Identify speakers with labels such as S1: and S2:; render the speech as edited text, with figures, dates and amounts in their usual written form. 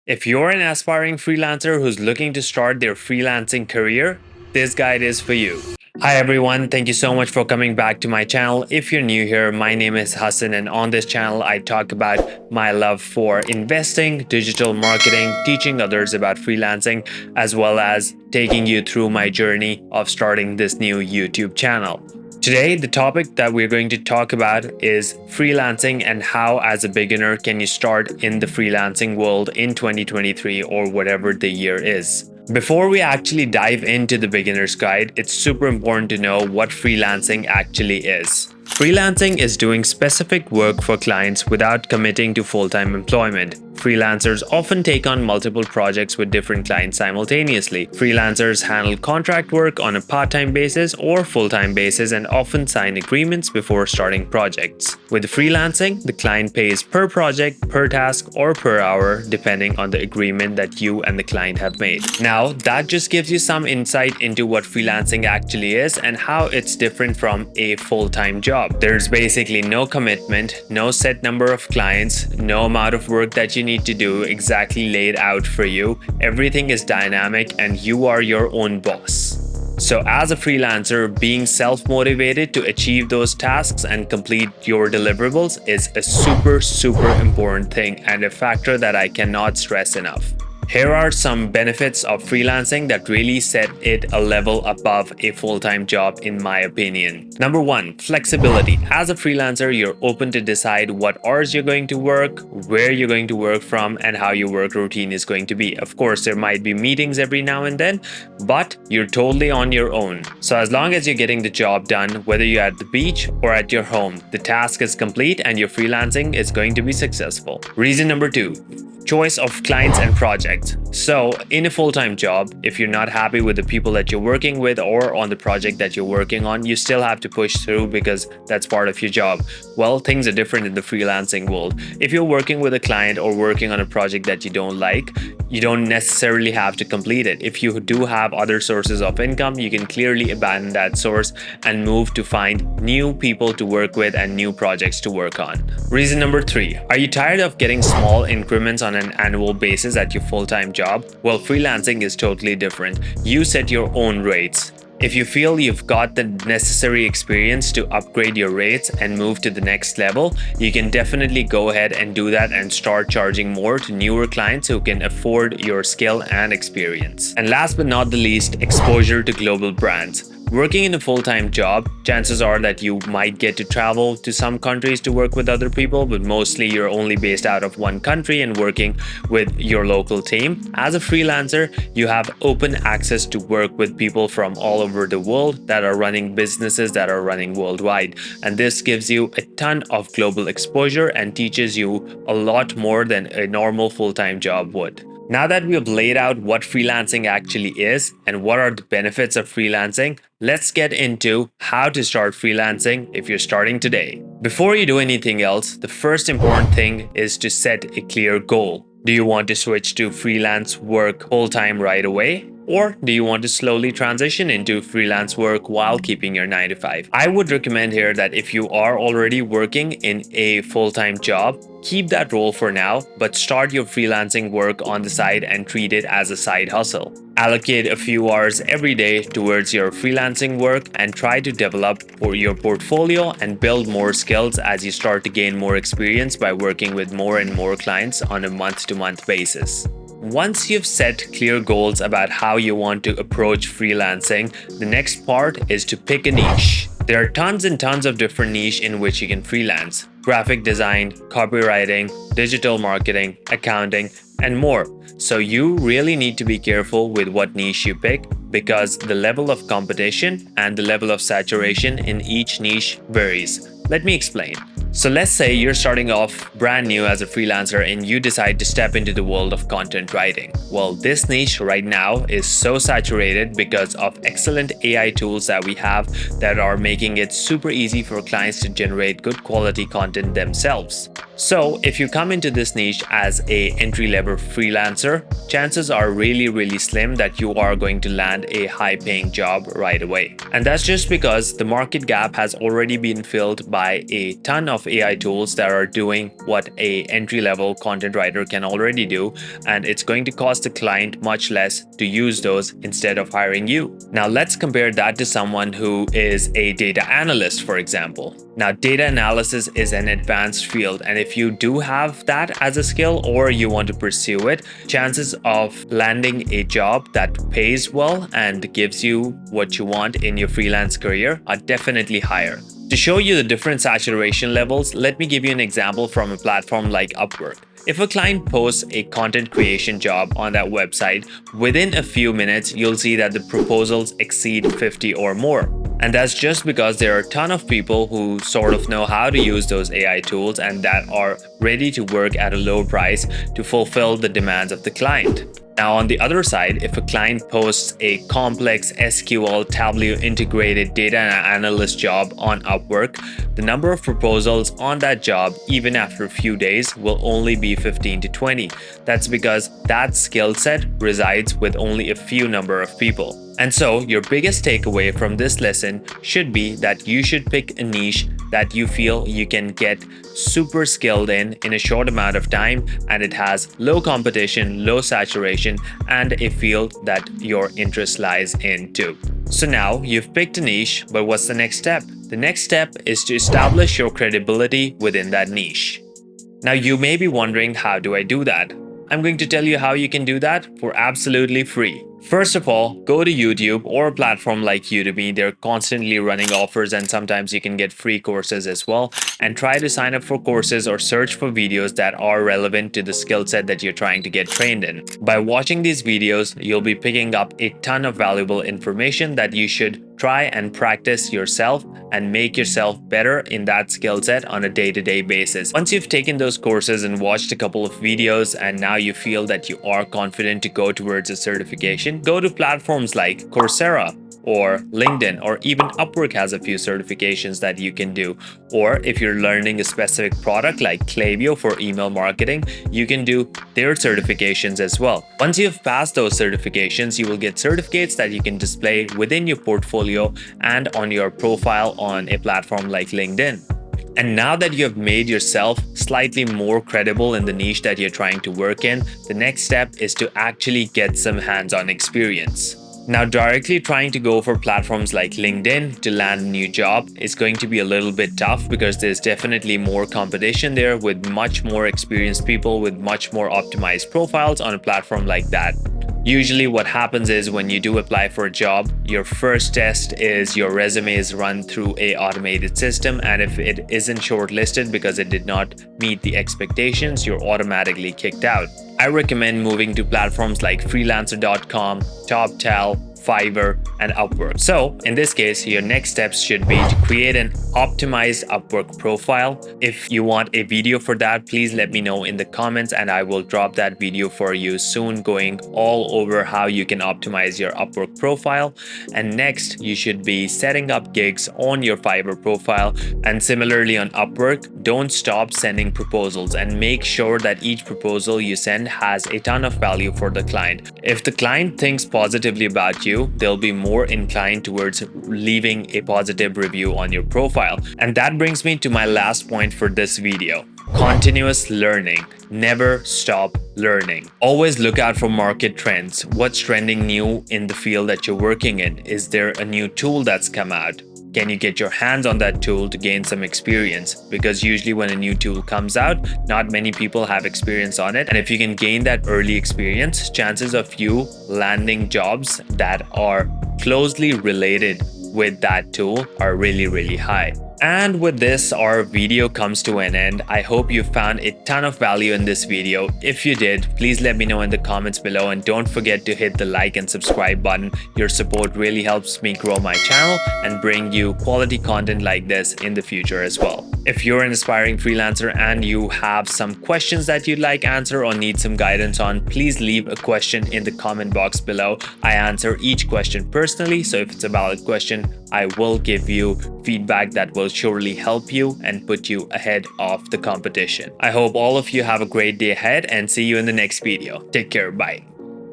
S1: If you're an aspiring freelancer who's looking to start their freelancing career, this guide is for you. Hi everyone, thank you so much for coming back to my channel. If you're new here, my name is Hassan, and on this channel I talk about my love for investing, digital marketing, teaching others about freelancing, as well as taking you through my journey of starting this new YouTube channel. Today, the topic that we're going to talk about is freelancing and how, as a beginner, can you start in the freelancing world in 2023 or whatever the year is. Before we actually dive into the beginner's guide, it's super important to know what freelancing actually is. Freelancing is doing specific work for clients without committing to full-time employment. Freelancers often take on multiple projects with different clients simultaneously. Freelancers handle contract work on a part-time basis or full-time basis and often sign agreements before starting projects. With freelancing, the client pays per project, per task, or per hour, depending on the agreement that you and the client have made. Now, that just gives you some insight into what freelancing actually is and how it's different from a full-time job. There's basically no commitment, no set number of clients, no amount of work that you need to do exactly laid out for you. Everything is dynamic and you are your own boss. So as a freelancer, being self-motivated to achieve those tasks and complete your deliverables is a super important thing and a factor that I cannot stress enough. Here are some benefits of freelancing that really set it a level above a full-time job in my opinion. Number one, flexibility. As a freelancer, you're open to decide what hours you're going to work, where you're going to work from, and how your work routine is going to be. Of course, there might be meetings every now and then, but you're totally on your own. So as long as you're getting the job done, whether you're at the beach or at your home, the task is complete and your freelancing is going to be successful. Reason number two, choice of clients and projects. So in a full-time job, if you're not happy with the people that you're working with or on the project that you're working on, you still have to push through because that's part of your job. Well, things are different in the freelancing world. If you're working with a client or working on a project that you don't like, you don't necessarily have to complete it. If you do have other sources of income, you can clearly abandon that source and move to find new people to work with and new projects to work on. Reason number three, are you tired of getting small increments on an annual basis at your full-time job? Well, freelancing is totally different. You set your own rates. If you feel you've got the necessary experience to upgrade your rates and move to the next level, you can definitely go ahead and do that and start charging more to newer clients who can afford your skill and experience. And last but not the least, exposure to global brands. Working in a full-time job, chances are that you might get to travel to some countries to work with other people, but mostly you're only based out of one country and working with your local team. As a freelancer, you have open access to work with people from all over the world that are running businesses that are running worldwide. And this gives you a ton of global exposure and teaches you a lot more than a normal full-time job would. Now that we have laid out what freelancing actually is and what are the benefits of freelancing, let's get into how to start freelancing if you're starting today. Before you do anything else, the first important thing is to set a clear goal. Do you want to switch to freelance work full-time right away? Or do you want to slowly transition into freelance work while keeping your 9 to 5? I would recommend here that if you are already working in a full-time job, keep that role for now, but start your freelancing work on the side and treat it as a side hustle. Allocate a few hours every day towards your freelancing work and try to develop your portfolio and build more skills as you start to gain more experience by working with more and more clients on a month-to-month basis. Once you've set clear goals about how you want to approach freelancing, the next part is to pick a niche. There are tons and tons of different niches in which you can freelance: graphic design, copywriting, digital marketing, accounting, and more. So you really need to be careful with what niche you pick because the level of competition and the level of saturation in each niche varies. Let me explain. So let's say you're starting off brand new as a freelancer and you decide to step into the world of content writing. Well, this niche right now is so saturated because of excellent AI tools that we have that are making it super easy for clients to generate good quality content themselves. So if you come into this niche as a entry-level freelancer, chances are really slim that you are going to land a high-paying job right away. And that's just because the market gap has already been filled by a ton of of AI tools that are doing what a entry-level content writer can already do, and it's going to cost the client much less to use those instead of hiring you. Now let's compare that to someone who is a data analyst, for example. Now, data analysis is an advanced field, and if you do have that as a skill or you want to pursue it, chances of landing a job that pays well and gives you what you want in your freelance career are definitely higher. To show you the different saturation levels, let me give you an example from a platform like Upwork. If a client posts a content creation job on that website, within a few minutes, you'll see that the proposals exceed 50 or more. And that's just because there are a ton of people who sort of know how to use those AI tools and that are ready to work at a low price to fulfill the demands of the client. Now, on the other side, if a client posts a complex SQL Tableau integrated data analyst job on Upwork, the number of proposals on that job, even after a few days, will only be 15 to 20. That's because that skill set resides with only a few number of people. And so, your biggest takeaway from this lesson should be that you should pick a niche that you feel you can get super skilled in a short amount of time, and it has low competition, low saturation, and a field that your interest lies in too. So now you've picked a niche, but what's the next step? The next step is to establish your credibility within that niche. Now you may be wondering, how do I do that? I'm going to tell you how you can do that for absolutely free. First of all, go to YouTube or a platform like Udemy. They're constantly running offers and sometimes you can get free courses as well. And try to sign up for courses or search for videos that are relevant to the skill set that you're trying to get trained in. By watching these videos, you'll be picking up a ton of valuable information that you should try and practice yourself and make yourself better in that skill set on a day-to-day basis. Once you've taken those courses and watched a couple of videos and now you feel that you are confident to go towards a certification, go to platforms like Coursera or LinkedIn, or even Upwork has a few certifications that you can do. Or if you're learning a specific product like Klaviyo for email marketing, you can do their certifications as well. Once you've passed those certifications, you will get certificates that you can display within your portfolio and on your profile on a platform like LinkedIn. And now that you have made yourself slightly more credible in the niche that you're trying to work in, the next step is to actually get some hands-on experience. Now, directly trying to go for platforms like LinkedIn to land a new job is going to be a little bit tough because there's definitely more competition there with much more experienced people with much more optimized profiles on a platform like that. Usually what happens is when you do apply for a job, your first test is your resume is run through an automated system, and if it isn't shortlisted because it did not meet the expectations, you're automatically kicked out. I recommend moving to platforms like Freelancer.com, TopTal, Fiverr, and Upwork. So in this case, your next steps should be to create an optimized Upwork profile. If you want a video for that, please let me know in the comments and I will drop that video for you soon, going all over how you can optimize your Upwork profile. And next, you should be setting up gigs on your Fiverr profile. And similarly on Upwork, don't stop sending proposals and make sure that each proposal you send has a ton of value for the client. If the client thinks positively about you, they'll be more inclined towards leaving a positive review on your profile. And that brings me to my last point for this video. Continuous learning. Never stop learning. Always look out for market trends. What's trending new in the field that you're working in? Is there a new tool that's come out? Can you get your hands on that tool to gain some experience? Because usually when a new tool comes out, not many people have experience on it. And if you can gain that early experience, chances of you landing jobs that are closely related with that tool are really, really high. And with this, our video comes to an end. I hope you found a ton of value in this video. If you did, please let me know in the comments below and don't forget to hit the like and subscribe button. Your support really helps me grow my channel and bring you quality content like this in the future as well. If you're an aspiring freelancer and you have some questions that you'd like answer or need some guidance on, please leave a question in the comment box below. I answer each question personally, so if it's a valid question, I will give you feedback that will surely help you and put you ahead of the competition. I hope all of you have a great day ahead and see you in the next video. Take care. Bye.